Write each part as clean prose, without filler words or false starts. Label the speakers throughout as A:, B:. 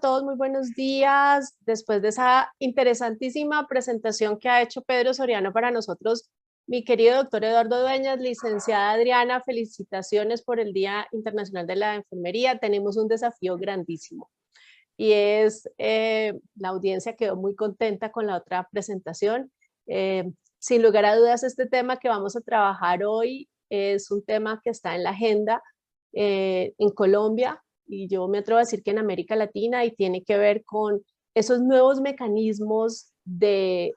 A: todos, muy buenos días. Después de esa interesantísima presentación que ha hecho Pedro Soriano para nosotros, mi querido doctor Eduardo Dueñas, licenciada Adriana, felicitaciones por el Día Internacional de la Enfermería. Tenemos un desafío grandísimo y es, la audiencia quedó muy contenta con la otra presentación. Sin lugar a dudas, este tema que vamos a trabajar hoy es un tema que está en la agenda en Colombia, y yo me atrevo a decir que en América Latina, y tiene que ver con esos nuevos mecanismos de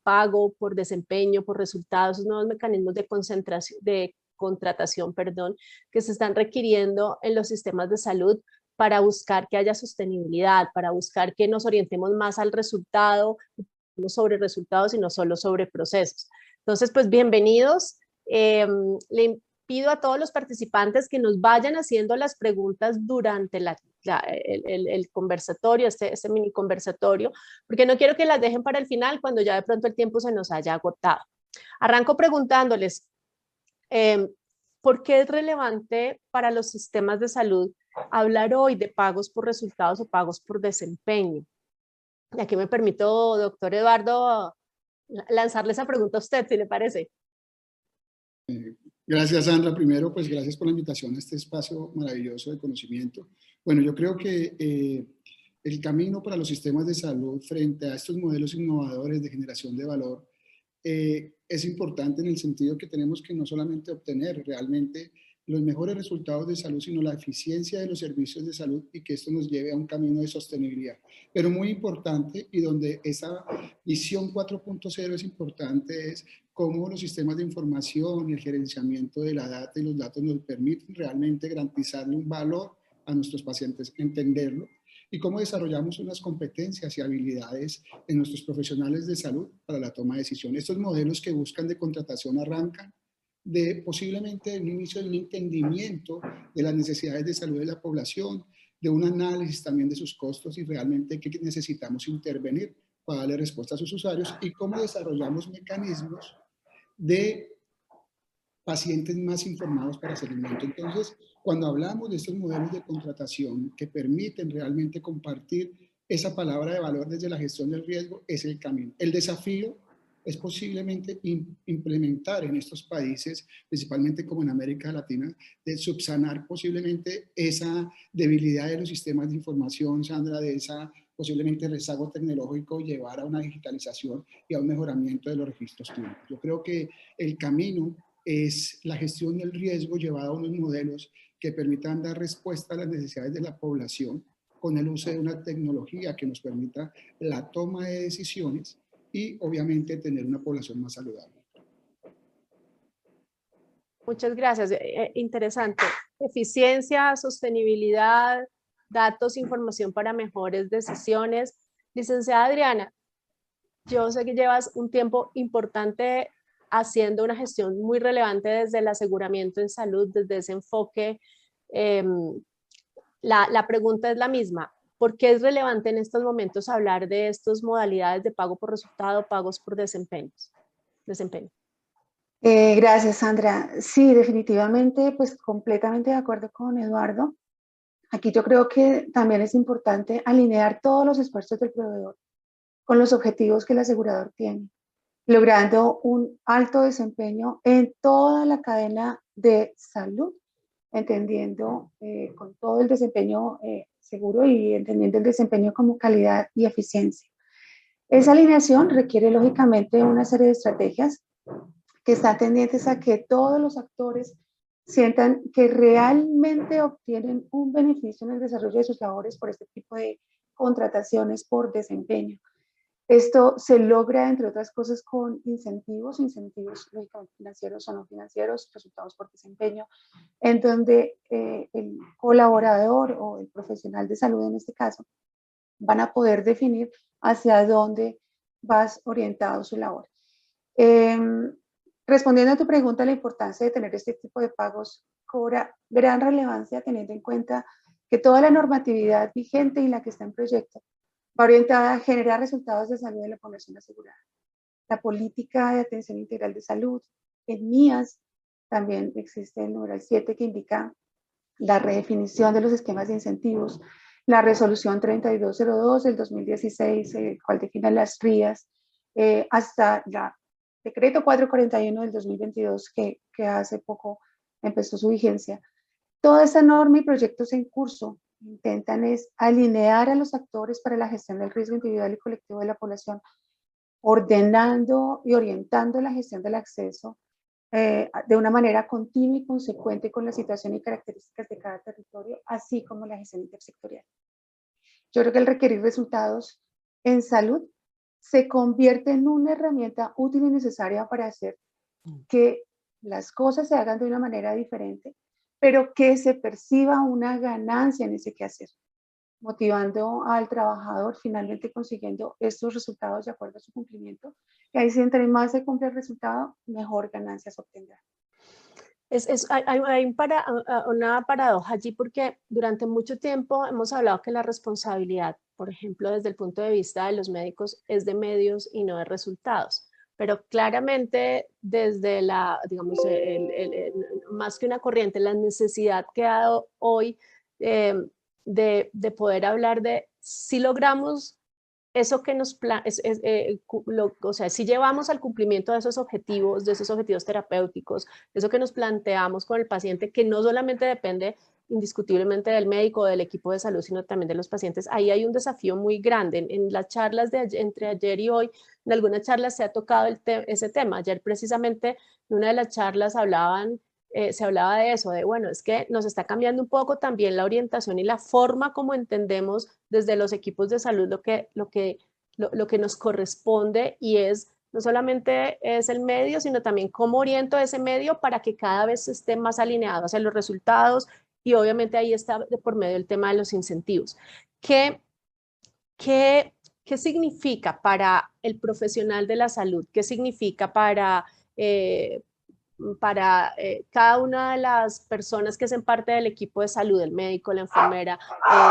A: pago por desempeño, por resultados, esos nuevos mecanismos de concentración, de contratación, perdón, que se están requiriendo en los sistemas de salud para buscar que haya sostenibilidad, para buscar que nos orientemos más al resultado, no sobre resultados, sino solo sobre procesos. Entonces, pues bienvenidos. Le pido a todos los participantes que nos vayan haciendo las preguntas durante el conversatorio, este mini conversatorio, porque no quiero que las dejen para el final cuando ya de pronto el tiempo se nos haya agotado. Arranco preguntándoles, ¿por qué es relevante para los sistemas de salud hablar hoy de pagos por resultados o pagos por desempeño? Y aquí me permito, doctor Eduardo, lanzarle esa pregunta a usted, si le parece.
B: Gracias, Sandra. Primero, pues gracias por la invitación a este espacio maravilloso de conocimiento. Bueno, yo creo que el camino para los sistemas de salud frente a estos modelos innovadores de generación de valor es importante en el sentido que tenemos que no solamente obtener realmente los mejores resultados de salud, sino la eficiencia de los servicios de salud y que esto nos lleve a un camino de sostenibilidad. Pero muy importante, y donde esa visión 4.0 es importante, es cómo los sistemas de información y el gerenciamiento de la data y los datos nos permiten realmente garantizarle un valor a nuestros pacientes, entenderlo, y cómo desarrollamos unas competencias y habilidades en nuestros profesionales de salud para la toma de decisiones. Estos modelos que buscan de contratación arrancan de posiblemente el inicio de un entendimiento de las necesidades de salud de la población, de un análisis también de sus costos y realmente qué necesitamos intervenir para darle respuesta a sus usuarios y cómo desarrollamos mecanismos de pacientes más informados para seguimiento. Entonces, cuando hablamos de estos modelos de contratación que permiten realmente compartir esa palabra de valor desde la gestión del riesgo, es el camino. El desafío es posiblemente implementar en estos países, principalmente como en América Latina, de subsanar posiblemente esa debilidad de los sistemas de información, Sandra, de esa posiblemente rezago tecnológico, llevar a una digitalización y a un mejoramiento de los registros clínicos. Yo creo que el camino es la gestión del riesgo llevada a unos modelos que permitan dar respuesta a las necesidades de la población con el uso de una tecnología que nos permita la toma de decisiones y obviamente tener una población más saludable.
A: Muchas gracias. Interesante. Eficiencia, sostenibilidad, datos, información para mejores decisiones. Licenciada Adriana, yo sé que llevas un tiempo importante haciendo una gestión muy relevante desde el aseguramiento en salud, desde ese enfoque. La pregunta es la misma. ¿Por qué es relevante en estos momentos hablar de estas modalidades de pago por resultado, pagos por desempeño?
C: Gracias, Sandra. Sí, definitivamente, pues completamente de acuerdo con Eduardo. Aquí yo creo que también es importante alinear todos los esfuerzos del proveedor con los objetivos que el asegurador tiene, logrando un alto desempeño en toda la cadena de salud, entendiendo con todo el desempeño seguro y entendiendo el desempeño como calidad y eficiencia. Esa alineación requiere lógicamente una serie de estrategias que están tendientes a que todos los actores sientan que realmente obtienen un beneficio en el desarrollo de sus labores por este tipo de contrataciones por desempeño. Esto se logra, entre otras cosas, con incentivos lógicamente financieros o no financieros, resultados por desempeño, en donde el colaborador o el profesional de salud en este caso van a poder definir hacia dónde vas orientado su labor. Respondiendo a tu pregunta, la importancia de tener este tipo de pagos cobra gran relevancia teniendo en cuenta que toda la normatividad vigente y la que está en proyecto va orientada a generar resultados de salud de la población asegurada. La política de atención integral de salud, en MIAS, también existe el numeral 7 que indica la redefinición de los esquemas de incentivos, la resolución 3202 del 2016, el cual define las RIAs, hasta el decreto 441 del 2022, que hace poco empezó su vigencia. Toda esa norma y proyectos en curso intentan es alinear a los actores para la gestión del riesgo individual y colectivo de la población, ordenando y orientando la gestión del acceso de una manera continua y consecuente con la situación y características de cada territorio, así como la gestión intersectorial. Yo creo que el requerir resultados en salud se convierte en una herramienta útil y necesaria para hacer que las cosas se hagan de una manera diferente, pero que se perciba una ganancia en ese quehacer, motivando al trabajador finalmente consiguiendo estos resultados de acuerdo a su cumplimiento. Y ahí sí, entre más se cumple el resultado, mejor ganancias obtendrá.
A: Hay una paradoja allí porque durante mucho tiempo hemos hablado que la responsabilidad, por ejemplo, desde el punto de vista de los médicos, es de medios y no de resultados. Pero claramente desde digamos, más que una corriente, la necesidad que ha dado hoy de poder hablar de si logramos eso que nos, o sea, si llevamos al cumplimiento de esos objetivos terapéuticos, eso que nos planteamos con el paciente, que no solamente depende indiscutiblemente del médico o del equipo de salud, sino también de los pacientes, ahí hay un desafío muy grande. En las charlas entre ayer y hoy, en algunas charlas se ha tocado ese tema. Ayer precisamente en una de las charlas se hablaba de eso, de bueno, es que nos está cambiando un poco también la orientación y la forma como entendemos desde los equipos de salud lo que nos corresponde, y es no solamente es el medio, sino también cómo oriento ese medio para que cada vez esté más alineado hacia los resultados, y obviamente ahí está de por medio el tema de los incentivos. ¿Qué significa para el profesional de la salud? ¿Qué significa para cada una de las personas que hacen parte del equipo de salud, el médico, la enfermera,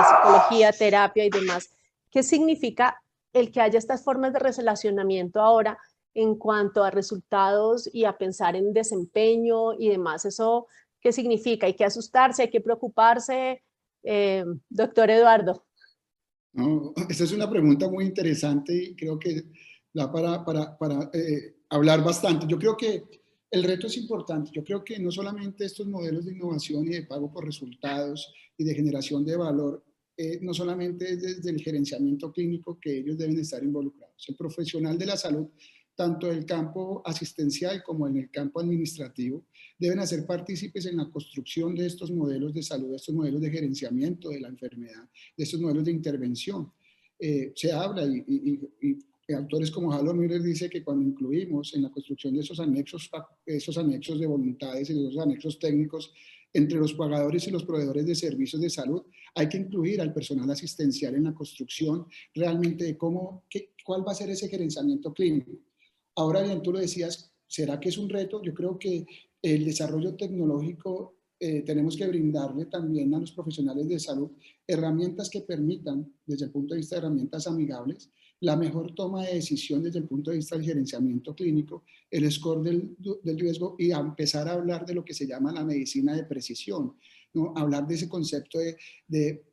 A: psicología, terapia y demás? ¿Qué significa el que haya estas formas de relacionamiento ahora en cuanto a resultados y a pensar en desempeño y demás? ¿Eso qué significa? ¿Hay que asustarse? ¿Hay que preocuparse? Doctor Eduardo.
B: No, esta es una pregunta muy interesante y creo que da para hablar bastante. Yo creo que el reto es importante. Yo creo que no solamente estos modelos de innovación y de pago por resultados y de generación de valor, no solamente es desde el gerenciamiento clínico que ellos deben estar involucrados. El profesional de la salud, tanto en el campo asistencial como en el campo administrativo, deben hacer partícipes en la construcción de estos modelos de salud, de estos modelos de gerenciamiento de la enfermedad, de estos modelos de intervención. Se habla y autores como Harold Miller dice que cuando incluimos en la construcción de esos anexos de voluntades y esos anexos técnicos entre los pagadores y los proveedores de servicios de salud, hay que incluir al personal asistencial en la construcción realmente de cuál va a ser ese gerenciamiento clínico. Ahora bien, tú lo decías, ¿será que es un reto? Yo creo que el desarrollo tecnológico tenemos que brindarle también a los profesionales de salud herramientas que permitan, desde el punto de vista de herramientas amigables, la mejor toma de decisión desde el punto de vista del gerenciamiento clínico, el score del riesgo, y a empezar a hablar de lo que se llama la medicina de precisión, ¿no? Hablar de ese concepto de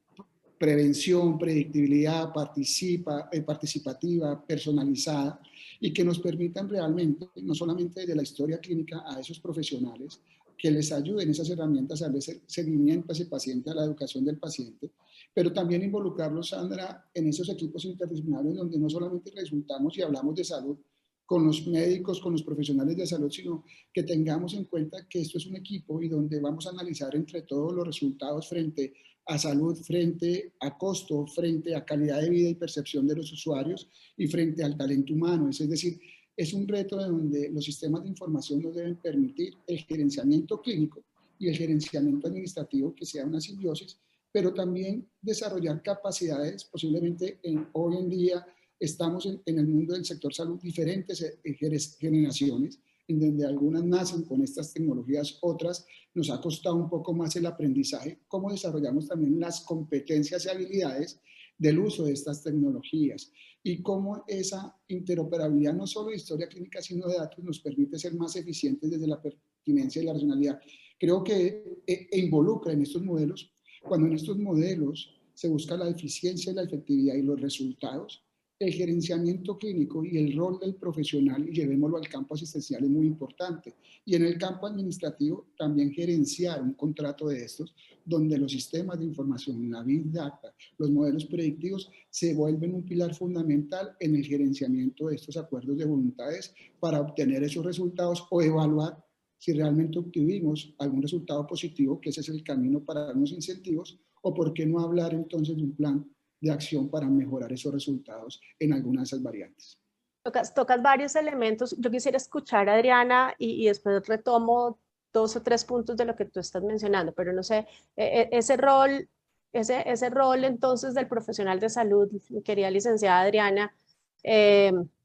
B: prevención, predictibilidad, participativa, personalizada, y que nos permitan realmente, no solamente desde la historia clínica, a esos profesionales, que les ayuden esas herramientas a darle seguimiento a ese paciente, a la educación del paciente, pero también involucrarlos, Sandra, en esos equipos interdisciplinarios donde no solamente resultamos y hablamos de salud con los médicos, con los profesionales de salud, sino que tengamos en cuenta que esto es un equipo y donde vamos a analizar entre todos los resultados frente a salud, frente a costo, frente a calidad de vida y percepción de los usuarios y frente al talento humano. Es decir, es un reto de donde los sistemas de información nos deben permitir el gerenciamiento clínico y el gerenciamiento administrativo, que sea una simbiosis, pero también desarrollar capacidades. Posiblemente hoy en día estamos en el mundo del sector salud diferentes generaciones, en donde algunas nacen con estas tecnologías, otras nos ha costado un poco más el aprendizaje, cómo desarrollamos también las competencias y habilidades del uso de estas tecnologías y cómo esa interoperabilidad no solo de historia clínica sino de datos nos permite ser más eficientes desde la pertinencia y la racionalidad. Creo que involucra en estos modelos, cuando en estos modelos se busca la eficiencia y la efectividad y los resultados. El gerenciamiento clínico y el rol del profesional, y llevémoslo al campo asistencial, es muy importante. Y en el campo administrativo, también gerenciar un contrato de estos, donde los sistemas de información, la Big Data, los modelos predictivos, se vuelven un pilar fundamental en el gerenciamiento de estos acuerdos de voluntades para obtener esos resultados o evaluar si realmente obtuvimos algún resultado positivo, que ese es el camino para darnos incentivos, o por qué no hablar entonces de un plan de acción para mejorar esos resultados en alguna de esas variantes.
A: Tocas varios elementos. Yo quisiera escuchar a Adriana y después retomo 2 o 3 puntos de lo que tú estás mencionando, pero no sé, ese rol entonces del profesional de salud, mi querida licenciada Adriana,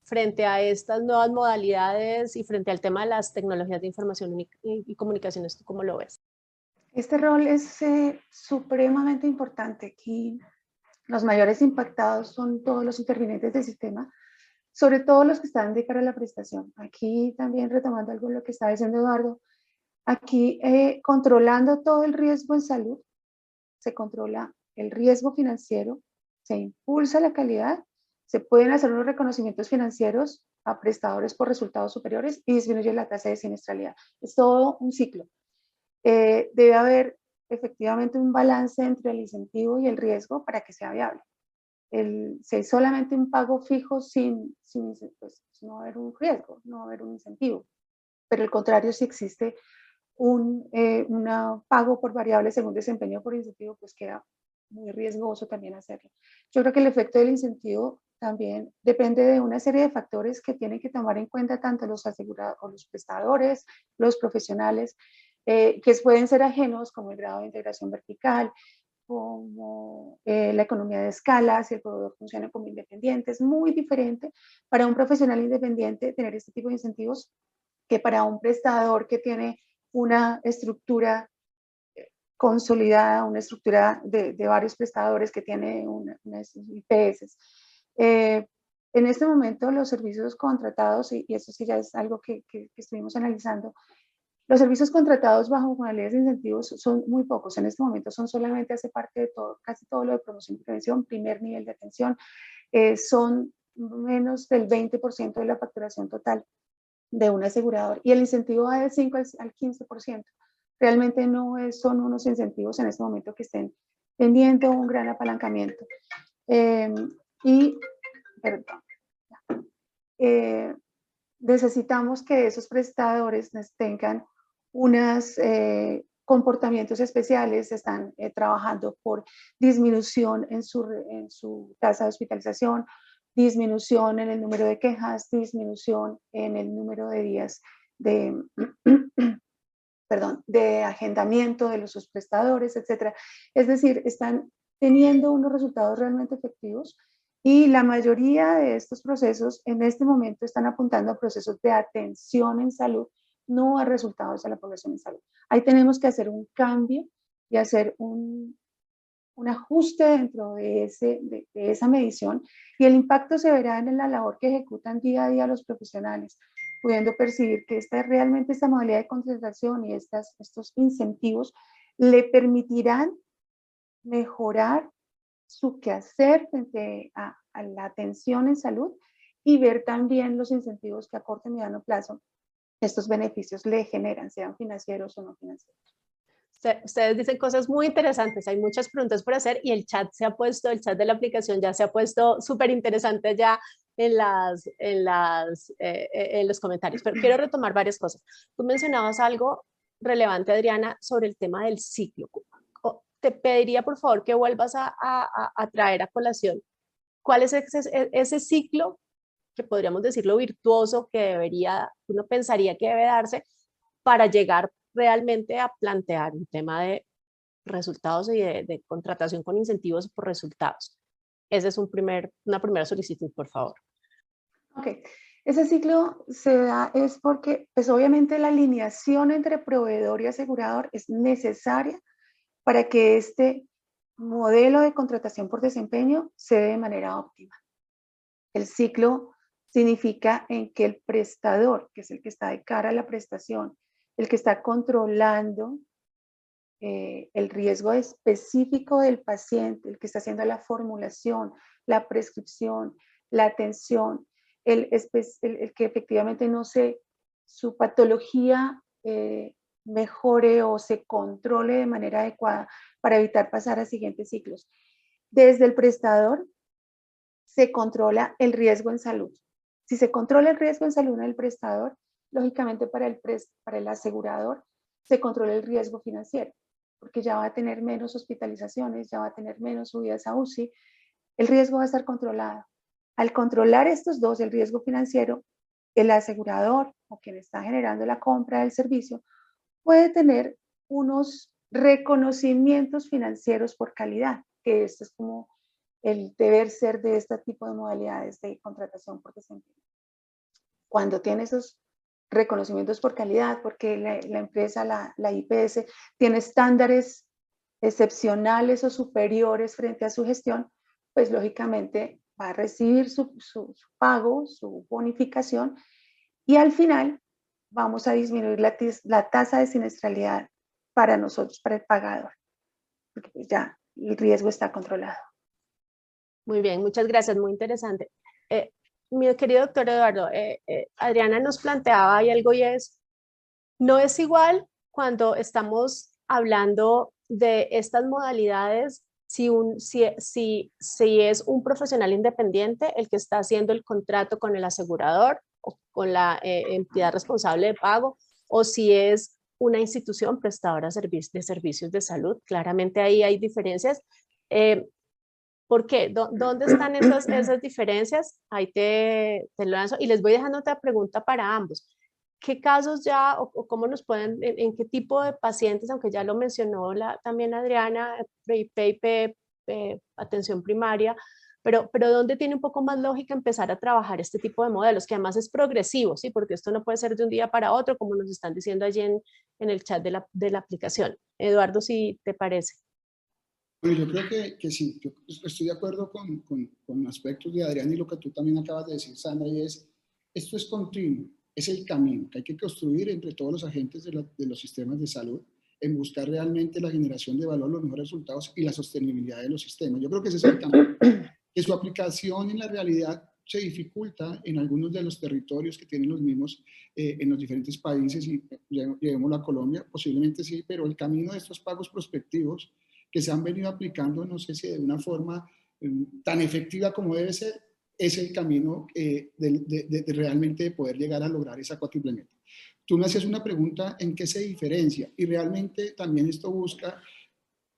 A: frente a estas nuevas modalidades y frente al tema de las tecnologías de información y comunicaciones, ¿tú cómo lo ves?
C: Este rol es supremamente importante. Aquí los mayores impactados son todos los intervinientes del sistema, sobre todo los que están de cara a la prestación. Aquí también retomando algo de lo que estaba diciendo Eduardo, aquí controlando todo el riesgo en salud, se controla el riesgo financiero, se impulsa la calidad, se pueden hacer unos reconocimientos financieros a prestadores por resultados superiores y disminuye la tasa de siniestralidad. Es todo un ciclo. Debe haber efectivamente un balance entre el incentivo y el riesgo para que sea viable. Si hay solamente un pago fijo pues, no va a haber un riesgo, no va a haber un incentivo. Pero al contrario, si existe un pago por variable según desempeño por incentivo, pues queda muy riesgoso también hacerlo. Yo creo que el efecto del incentivo también depende de una serie de factores que tienen que tomar en cuenta tanto los asegurados, los prestadores, los profesionales, que pueden ser ajenos, como el grado de integración vertical, como la economía de escala, si el proveedor funciona como independiente. Es muy diferente para un profesional independiente tener este tipo de incentivos que para un prestador que tiene una estructura consolidada, una estructura de varios prestadores que tiene unas IPS. En este momento los servicios contratados, y eso sí ya es algo que estuvimos analizando, los servicios contratados bajo modalidades de incentivos son muy pocos. En este momento son solamente, hace parte de todo, casi todo lo de promoción y prevención, primer nivel de atención, son menos del 20% de la facturación total de un asegurador. Y el incentivo va del 5 al 15%. Realmente no son unos incentivos en este momento que estén teniendo un gran apalancamiento. Necesitamos que esos prestadores tengan unos comportamientos especiales, están trabajando por disminución en su tasa de hospitalización, disminución en el número de quejas, disminución en el número de días de, de agendamiento de los prestadores, etc. Es decir, están teniendo unos resultados realmente efectivos y la mayoría de estos procesos en este momento están apuntando a procesos de atención en salud, no a resultados a la población en salud. Ahí tenemos que hacer un cambio y hacer un ajuste dentro de esa medición y el impacto se verá en la labor que ejecutan día a día los profesionales, pudiendo percibir que realmente esta modalidad de contratación y estos incentivos le permitirán mejorar su quehacer frente a la atención en salud y ver también los incentivos que a corto y mediano plazo estos beneficios le generan, sean financieros o no financieros.
A: Ustedes dicen cosas muy interesantes, hay muchas preguntas por hacer y el chat de la aplicación ya se ha puesto súper interesante ya en los comentarios, pero quiero retomar varias cosas. Tú mencionabas algo relevante, Adriana, sobre el tema del ciclo. Te pediría, por favor, que vuelvas a traer a colación cuál es ese ciclo que podríamos decirlo virtuoso que uno pensaría que debe darse para llegar realmente a plantear un tema de resultados y de contratación con incentivos por resultados. Esa es una primera solicitud, por favor.
C: Ok, ese ciclo se da es porque, pues obviamente la alineación entre proveedor y asegurador es necesaria para que este modelo de contratación por desempeño se dé de manera óptima. El ciclo significa en que el prestador, que es el que está de cara a la prestación, el que está controlando el riesgo específico del paciente, el que está haciendo la formulación, la prescripción, la atención, el que efectivamente no se, su patología mejore o se controle de manera adecuada para evitar pasar a siguientes ciclos. Desde el prestador se controla el riesgo en salud. Si se controla el riesgo en salud en el prestador, lógicamente para el asegurador se controla el riesgo financiero, porque ya va a tener menos hospitalizaciones, ya va a tener menos subidas a UCI, el riesgo va a estar controlado. Al controlar estos dos, el riesgo financiero, el asegurador o quien está generando la compra del servicio puede tener unos reconocimientos financieros por calidad, que esto es como el deber ser de este tipo de modalidades de contratación por desempeño. Cuando tiene esos reconocimientos por calidad, porque la empresa, la IPS, tiene estándares excepcionales o superiores frente a su gestión, pues lógicamente va a recibir su pago, su bonificación, y al final vamos a disminuir la tasa de siniestralidad para nosotros, para el pagador, porque pues ya el riesgo está controlado.
A: Muy bien, muchas gracias, muy interesante. Mi querido doctor Eduardo, Adriana nos planteaba ahí algo y es, no es igual cuando estamos hablando de estas modalidades si es un profesional independiente el que está haciendo el contrato con el asegurador o con la entidad responsable de pago, o si es una institución prestadora de servicios de salud. Claramente ahí hay diferencias. ¿Por qué? ¿Dónde están esas diferencias? Ahí te lo lanzo y les voy dejando otra pregunta para ambos. ¿Qué casos ya o cómo nos pueden, en qué tipo de pacientes, aunque ya lo mencionó también Adriana, PIP, atención primaria, pero dónde tiene un poco más lógica empezar a trabajar este tipo de modelos, que además es progresivo, ¿sí? Porque esto no puede ser de un día para otro, como nos están diciendo allí en el chat de la aplicación. Eduardo, si te parece.
B: Bueno, yo creo que sí, yo estoy de acuerdo con aspectos de Adrián y lo que tú también acabas de decir, Sandra, y esto es continuo, es el camino que hay que construir entre todos los agentes de los sistemas de salud en buscar realmente la generación de valor, los mejores resultados y la sostenibilidad de los sistemas. Yo creo que ese es el camino. Que su aplicación en la realidad se dificulta en algunos de los territorios que tienen los mismos en los diferentes países, y llevémoslo a Colombia, posiblemente sí, pero el camino de estos pagos prospectivos que se han venido aplicando, no sé si de una forma tan efectiva como debe ser, es el camino de realmente de poder llegar a lograr esa cuádruple meta. Tú me hacías una pregunta en qué se diferencia, y realmente también esto busca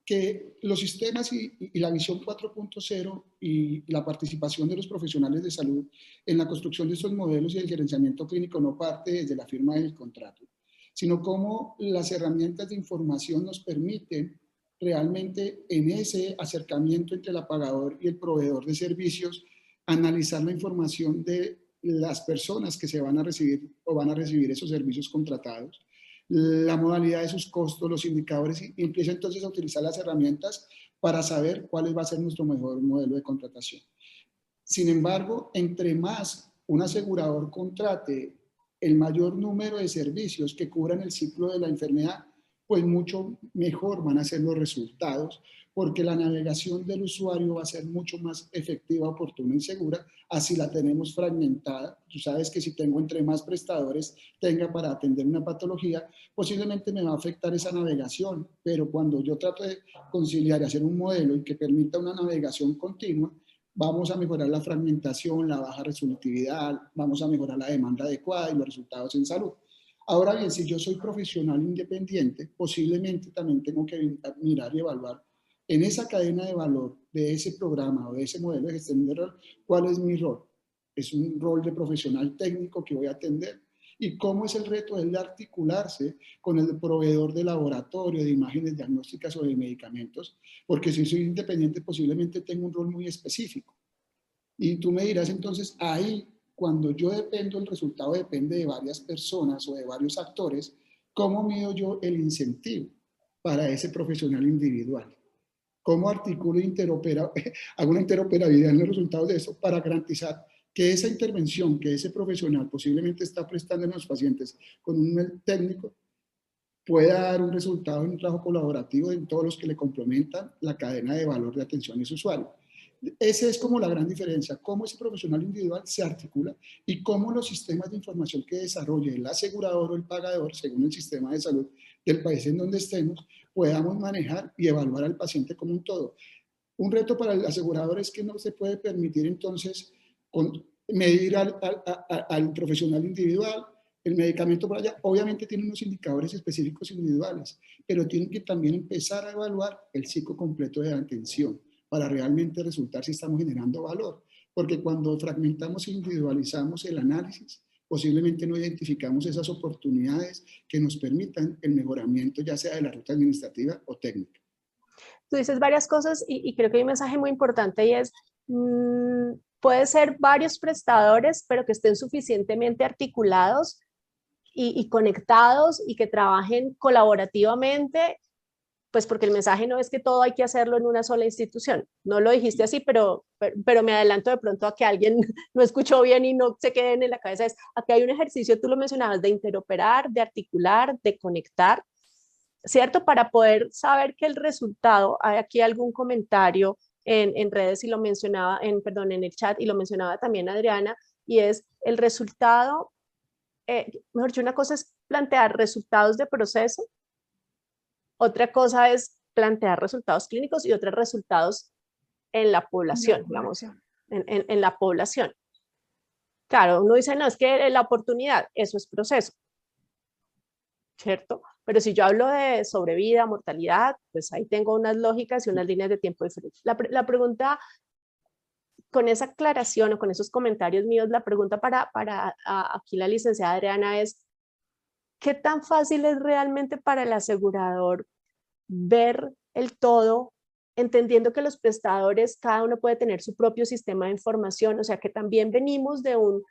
B: que los sistemas y la visión 4.0 y la participación de los profesionales de salud en la construcción de estos modelos y el gerenciamiento clínico no parte desde la firma del contrato, sino cómo las herramientas de información nos permiten realmente en ese acercamiento entre el pagador y el proveedor de servicios analizar la información de las personas que se van a recibir o van a recibir esos servicios contratados, la modalidad de sus costos, los indicadores, y empieza entonces a utilizar las herramientas para saber cuál va a ser nuestro mejor modelo de contratación. Sin embargo, entre más un asegurador contrate el mayor número de servicios que cubran el ciclo de la enfermedad, pues mucho mejor van a ser los resultados, porque la navegación del usuario va a ser mucho más efectiva, oportuna y segura, así la tenemos fragmentada. Tú sabes que si tengo entre más prestadores tenga para atender una patología, posiblemente me va a afectar esa navegación, pero cuando yo trato de conciliar y hacer un modelo y que permita una navegación continua, vamos a mejorar la fragmentación, la baja resolutividad, vamos a mejorar la demanda adecuada y los resultados en salud. Ahora bien, si yo soy profesional independiente, posiblemente también tengo que mirar y evaluar en esa cadena de valor de ese programa o de ese modelo de gestión de rol, ¿cuál es mi rol? ¿Es un rol de profesional técnico que voy a atender? ¿Y cómo es el reto de articularse con el proveedor de laboratorio, de imágenes diagnósticas o de medicamentos? Porque si soy independiente, posiblemente tengo un rol muy específico. Y tú me dirás entonces, ahí, cuando yo dependo, el resultado depende de varias personas o de varios actores, ¿cómo mido yo el incentivo para ese profesional individual? ¿Cómo articulo hago una interoperabilidad en los resultados de eso para garantizar que esa intervención que ese profesional posiblemente está prestando en los pacientes con un técnico pueda dar un resultado en un trabajo colaborativo en todos los que le complementan la cadena de valor de atención a ese usuario. Esa es como la gran diferencia, cómo ese profesional individual se articula y cómo los sistemas de información que desarrolle el asegurador o el pagador, según el sistema de salud del país en donde estemos, podamos manejar y evaluar al paciente como un todo. Un reto para el asegurador es que no se puede permitir entonces medir al profesional individual, el medicamento por allá. Obviamente tiene unos indicadores específicos individuales, pero tienen que también empezar a evaluar el ciclo completo de atención para realmente resultar si estamos generando valor. Porque cuando fragmentamos e individualizamos el análisis, posiblemente no identificamos esas oportunidades que nos permitan el mejoramiento, ya sea de la ruta administrativa o técnica.
A: Tú dices varias cosas y creo que hay un mensaje muy importante y es, puede ser varios prestadores, pero que estén suficientemente articulados y conectados y que trabajen colaborativamente, pues porque el mensaje no es que todo hay que hacerlo en una sola institución. No lo dijiste así, pero me adelanto de pronto a que alguien no escuchó bien y no se queden en la cabeza. Es, aquí hay un ejercicio, tú lo mencionabas, de interoperar, de articular, de conectar, ¿cierto? Para poder saber que el resultado, hay aquí algún comentario en redes y lo mencionaba, perdón, en el chat y lo mencionaba también Adriana, y es el resultado, mejor dicho, una cosa es plantear resultados de proceso, otra cosa es plantear resultados clínicos y otros resultados en la población, digamos, en la población. Claro, uno dice, no, es que la oportunidad, eso es proceso, ¿cierto? Pero si yo hablo de sobrevida, mortalidad, pues ahí tengo unas lógicas y unas líneas de tiempo diferentes. La pregunta, con esa aclaración o con esos comentarios míos, la pregunta para aquí la licenciada Adriana es, ¿qué tan fácil es realmente para el asegurador ver el todo, entendiendo que los prestadores, cada uno puede tener su propio sistema de información, o sea que también venimos de un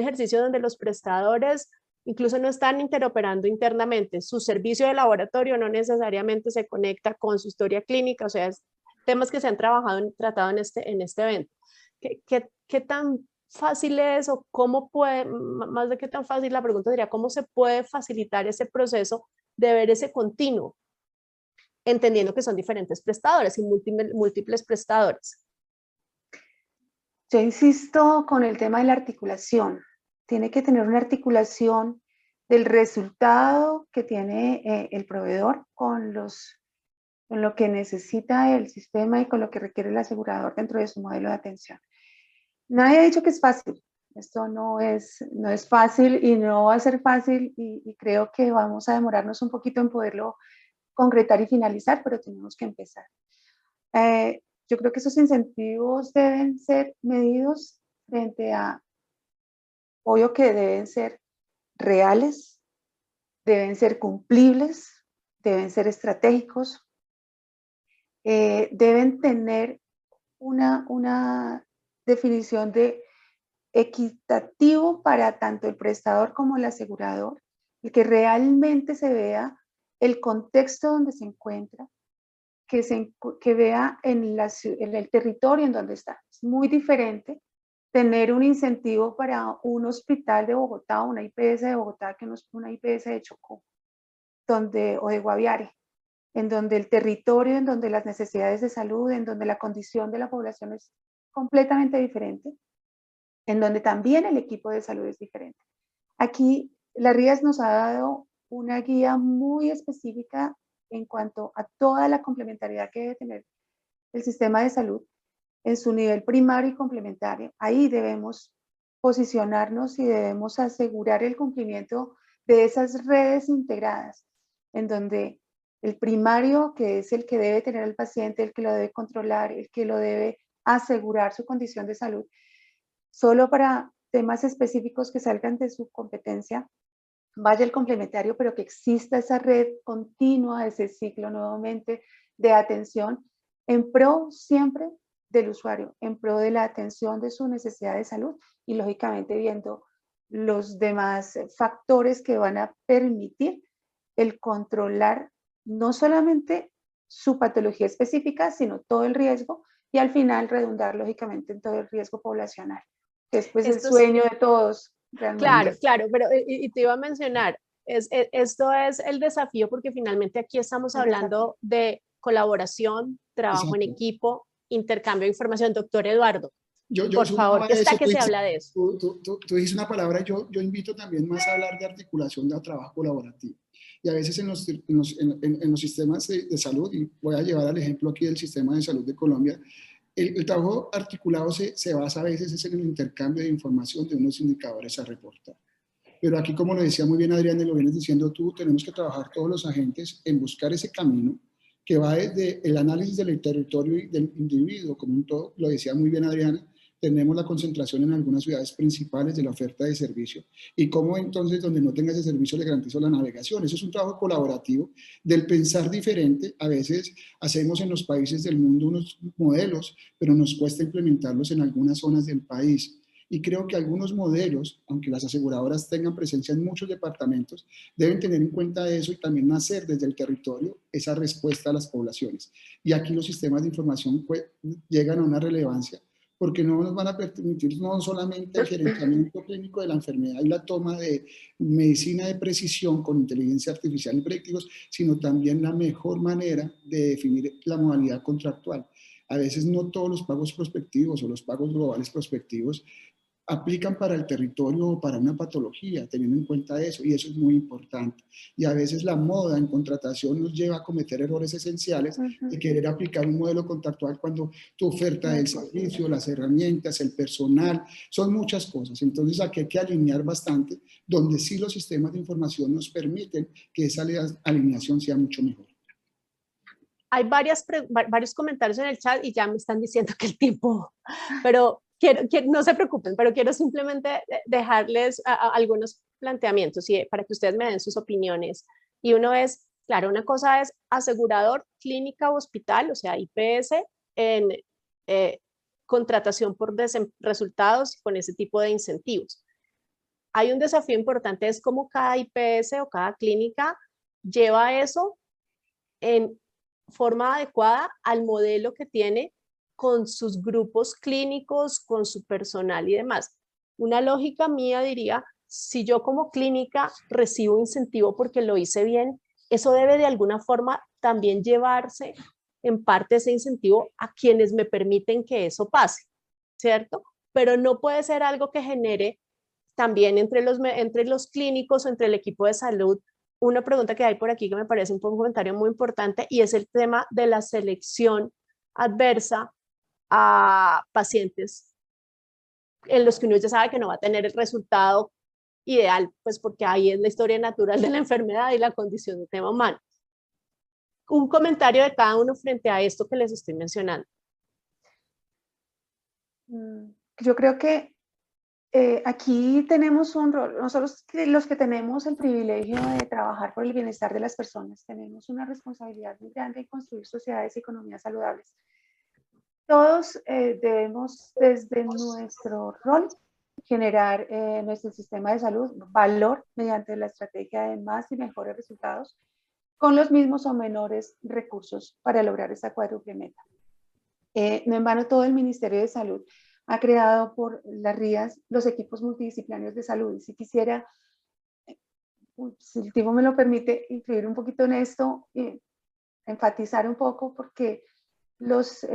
A: ejercicio donde los prestadores incluso no están interoperando internamente, su servicio de laboratorio no necesariamente se conecta con su historia clínica, o sea, es temas que se han tratado en este evento. ¿Qué tan fácil es o cómo puede, más de qué tan fácil, la pregunta sería, cómo se puede facilitar ese proceso de ver ese continuo, entendiendo que son diferentes prestadores y múltiples prestadores?
C: Yo insisto con el tema de la articulación. Tiene que tener una articulación del resultado que tiene el proveedor con lo que necesita el sistema y con lo que requiere el asegurador dentro de su modelo de atención. Nadie ha dicho que es fácil. Esto no es fácil y no va a ser fácil y creo que vamos a demorarnos un poquito en poderlo concretar y finalizar, pero tenemos que empezar. Yo creo que esos incentivos deben ser medidos frente a, obvio que deben ser reales, deben ser cumplibles, deben ser estratégicos, deben tener una definición de equitativo para tanto el prestador como el asegurador, y que realmente se vea el contexto donde se encuentra, que vea en el territorio en donde está. Es muy diferente tener un incentivo para un hospital de Bogotá, una IPS de Bogotá, que no es una IPS de Chocó, o de Guaviare, en donde el territorio, en donde las necesidades de salud, en donde la condición de la población es completamente diferente, en donde también el equipo de salud es diferente. Aquí la RIAS nos ha dado una guía muy específica en cuanto a toda la complementariedad que debe tener el sistema de salud en su nivel primario y complementario. Ahí debemos posicionarnos y debemos asegurar el cumplimiento de esas redes integradas, en donde el primario, que es el que debe tener el paciente, el que lo debe controlar, el que lo debe asegurar su condición de salud, solo para temas específicos que salgan de su competencia, vaya el complementario, pero que exista esa red continua, ese ciclo nuevamente de atención en pro siempre del usuario, en pro de la atención de su necesidad de salud y lógicamente viendo los demás factores que van a permitir el controlar no solamente su patología específica, sino todo el riesgo y al final redundar lógicamente en todo el riesgo poblacional, que es pues el sueño de todos realmente.
A: Claro, pero y te iba a mencionar, Esto es el desafío porque finalmente aquí estamos hablando de colaboración, trabajo en
B: Exacto.
A: equipo, intercambio de información. Doctor Eduardo,
B: Yo
A: por favor,
B: sumaba
A: ¿qué está
B: eso,
A: que se habla de eso?
B: tú dices una palabra, yo invito también más a hablar de articulación de trabajo colaborativo. Y a veces en los sistemas de salud, y voy a llevar al ejemplo aquí del sistema de salud de Colombia, el trabajo articulado se basa a veces es en el intercambio de información de unos indicadores a reportar. Pero aquí, como lo decía muy bien Adrián, y lo vienes diciendo tú, tenemos que trabajar todos los agentes en buscar ese camino que va desde el análisis del territorio y del individuo como un todo. Lo decía muy bien Adriana, tenemos la concentración en algunas ciudades principales de la oferta de servicio y cómo entonces donde no tenga ese servicio le garantizo la navegación. Eso es un trabajo colaborativo del pensar diferente. A veces hacemos en los países del mundo unos modelos, pero nos cuesta implementarlos en algunas zonas del país. Y creo que algunos modelos, aunque las aseguradoras tengan presencia en muchos departamentos, deben tener en cuenta eso y también nacer desde el territorio esa respuesta a las poblaciones. Y aquí los sistemas de información llegan a una relevancia porque no nos van a permitir no solamente el gerenciamiento clínico de la enfermedad y la toma de medicina de precisión con inteligencia artificial y predictivos, sino también la mejor manera de definir la modalidad contractual. A veces no todos los pagos prospectivos o los pagos globales prospectivos aplican para el territorio o para una patología, teniendo en cuenta eso, y eso es muy importante. Y a veces la moda en contratación nos lleva a cometer errores esenciales de querer aplicar un modelo contractual cuando tu oferta del servicio, las herramientas, el personal, son muchas cosas. Entonces aquí hay que alinear bastante, donde sí los sistemas de información nos permiten que esa alineación sea mucho mejor.
A: Hay varios comentarios en el chat y ya me están diciendo que el tiempo, pero no se preocupen, pero quiero simplemente dejarles algunos planteamientos para que ustedes me den sus opiniones. Y uno es, claro, una cosa es asegurador, clínica o hospital, o sea, IPS, en contratación por resultados con ese tipo de incentivos. Hay un desafío importante, es cómo cada IPS o cada clínica lleva eso en forma adecuada al modelo que tiene con sus grupos clínicos, con su personal y demás. Una lógica mía diría, si yo como clínica recibo incentivo porque lo hice bien, eso debe de alguna forma también llevarse en parte ese incentivo a quienes me permiten que eso pase, ¿cierto? Pero no puede ser algo que genere también entre los clínicos o entre el equipo de salud una pregunta que hay por aquí que me parece un comentario muy importante y es el tema de la selección adversa a pacientes en los que uno ya sabe que no va a tener el resultado ideal, pues porque ahí es la historia natural de la enfermedad y la condición del tema humano. Un comentario de cada uno frente a esto que les estoy mencionando.
C: Yo creo que aquí tenemos un rol, nosotros los que tenemos el privilegio de trabajar por el bienestar de las personas, tenemos una responsabilidad muy grande en construir sociedades y economías saludables. Todos debemos desde nuestro rol generar en nuestro sistema de salud valor mediante la estrategia de más y mejores resultados con los mismos o menores recursos para lograr esa cuádruple meta. No en vano todo el Ministerio de Salud ha creado por las RIAs los equipos multidisciplinarios de salud. Y si quisiera, si el tiempo me lo permite, influir un poquito en esto, enfatizar un poco, porque los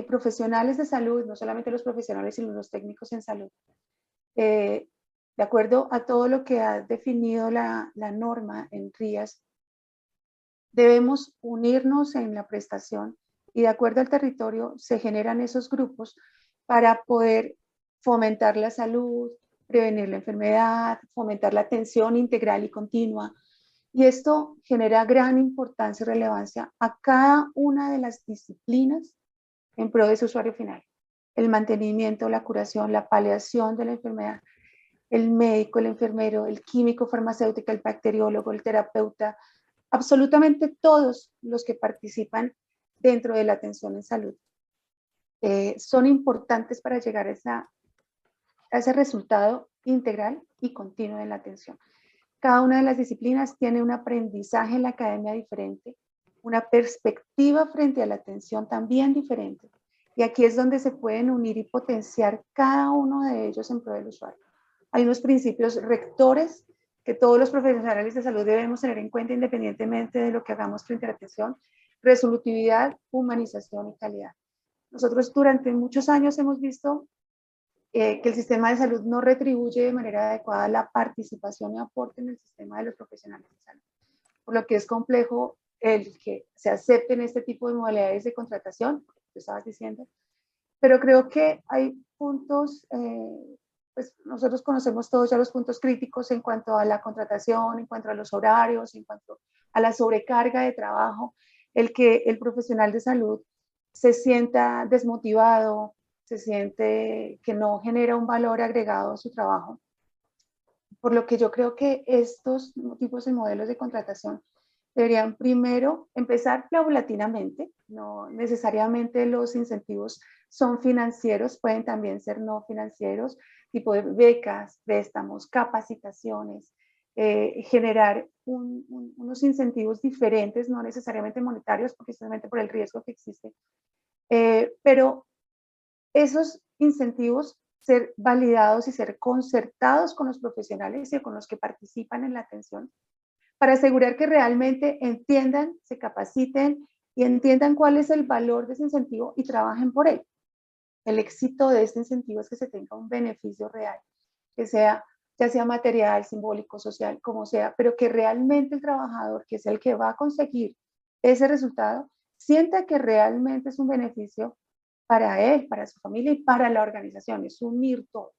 C: profesionales de salud, no solamente los profesionales, sino los técnicos en salud, de acuerdo a todo lo que ha definido la norma en RIAs, debemos unirnos en la prestación y de acuerdo al territorio se generan esos grupos para poder fomentar la salud, prevenir la enfermedad, fomentar la atención integral y continua. Y esto genera gran importancia y relevancia a cada una de las disciplinas en pro de su usuario final. El mantenimiento, la curación, la paliación de la enfermedad, el médico, el enfermero, el químico, farmacéutico, el bacteriólogo, el terapeuta, absolutamente todos los que participan dentro de la atención en salud son importantes para llegar a ese resultado integral y continuo de la atención. Cada una de las disciplinas tiene un aprendizaje en la academia diferente, una perspectiva frente a la atención también diferente. Y aquí es donde se pueden unir y potenciar cada uno de ellos en pro del usuario. Hay unos principios rectores que todos los profesionales de salud debemos tener en cuenta independientemente de lo que hagamos frente a la atención: resolutividad, humanización y calidad. Nosotros durante muchos años hemos visto que el sistema de salud no retribuye de manera adecuada la participación y aporte en el sistema de los profesionales de salud, por lo que es complejo el que se acepten este tipo de modalidades de contratación, como tú estabas diciendo, pero creo que hay puntos, pues nosotros conocemos todos ya los puntos críticos en cuanto a la contratación, en cuanto a los horarios, en cuanto a la sobrecarga de trabajo, el que el profesional de salud se sienta desmotivado, se siente que no genera un valor agregado a su trabajo. Por lo que yo creo que estos tipos de modelos de contratación deberían primero empezar paulatinamente. No necesariamente los incentivos son financieros, pueden también ser no financieros, tipo de becas, préstamos, capacitaciones, generar unos incentivos diferentes, no necesariamente monetarios, precisamente por el riesgo que existe. Pero esos incentivos ser validados y ser concertados con los profesionales y con los que participan en la atención, para asegurar que realmente entiendan, se capaciten y entiendan cuál es el valor de ese incentivo y trabajen por él. El éxito de este incentivo es que se tenga un beneficio real, que sea, ya sea material, simbólico, social, como sea, pero que realmente el trabajador, que es el que va a conseguir ese resultado, sienta que realmente es un beneficio para él, para su familia y para la organización. Es unir todo.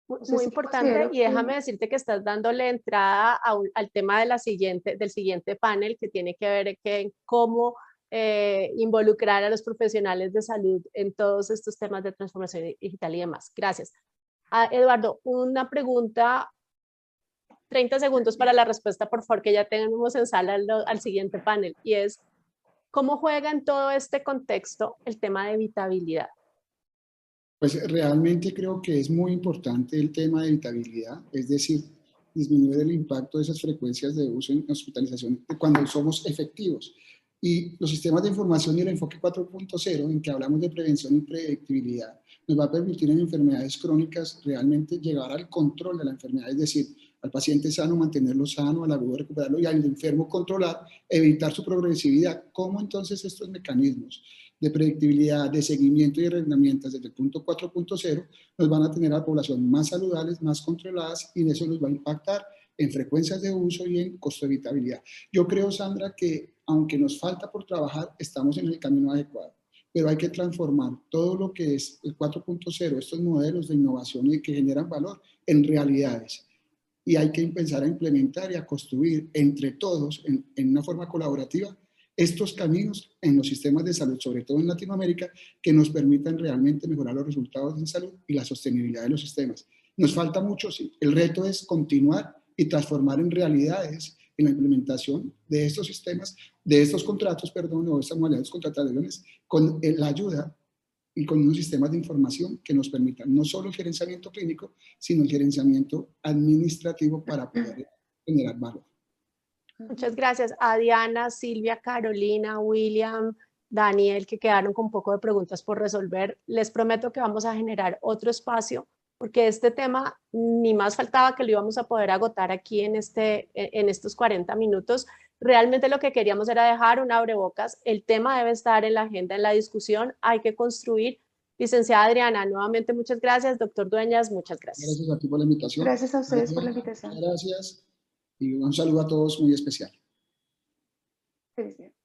C: Entonces,
A: Muy
C: sí
A: importante, y déjame
C: que,
A: decirte que estás dándole entrada al tema de del siguiente panel, que tiene que ver en cómo involucrar a los profesionales de salud en todos estos temas de transformación digital y demás. Gracias. Eduardo, una pregunta, 30 segundos para la respuesta, por favor, que ya tenemos en sala al siguiente panel, y es, ¿cómo juega en todo este contexto el tema de evitabilidad?
B: Pues realmente creo que es muy importante el tema de evitabilidad, es decir, disminuir el impacto de esas frecuencias de uso en hospitalización cuando somos efectivos. Y los sistemas de información y el enfoque 4.0, en que hablamos de prevención y predictibilidad, nos va a permitir en enfermedades crónicas realmente llegar al control de la enfermedad, es decir, al paciente sano mantenerlo sano, al agudo recuperarlo y al enfermo controlar, evitar su progresividad. ¿Cómo entonces estos mecanismos de predictibilidad, de seguimiento y herramientas desde el punto 4.0 nos van a tener a la población más saludables, más controladas, y eso nos va a impactar en frecuencias de uso y en costo de evitabilidad? Yo creo, Sandra, que aunque nos falta por trabajar, estamos en el camino adecuado, pero hay que transformar todo lo que es el 4.0, estos modelos de innovación y que generan valor, en realidades. Y hay que empezar a implementar y a construir entre todos, en una forma colaborativa, estos caminos en los sistemas de salud, sobre todo en Latinoamérica, que nos permitan realmente mejorar los resultados en salud y la sostenibilidad de los sistemas. Nos falta mucho, sí. El reto es continuar y transformar en realidades en la implementación de estos sistemas, de estos contratos, perdón, o estas modalidades contrataciones, con la ayuda y con unos sistemas de información que nos permitan no solo el gerenciamiento clínico, sino el gerenciamiento administrativo para poder generar valor.
A: Muchas gracias a Diana, Silvia, Carolina, William, Daniel, que quedaron con un poco de preguntas por resolver. Les prometo que vamos a generar otro espacio, porque este tema ni más faltaba que lo íbamos a poder agotar aquí en estos 40 minutos. Realmente lo que queríamos era dejar un abrebocas. El tema debe estar en la agenda, en la discusión. Hay que construir. Licenciada Adriana, nuevamente muchas gracias. Doctor Dueñas, muchas gracias.
B: Gracias a ti por la invitación.
C: Gracias a ustedes por la invitación.
B: Muchas gracias y un saludo a todos muy especial.
C: Felicidades.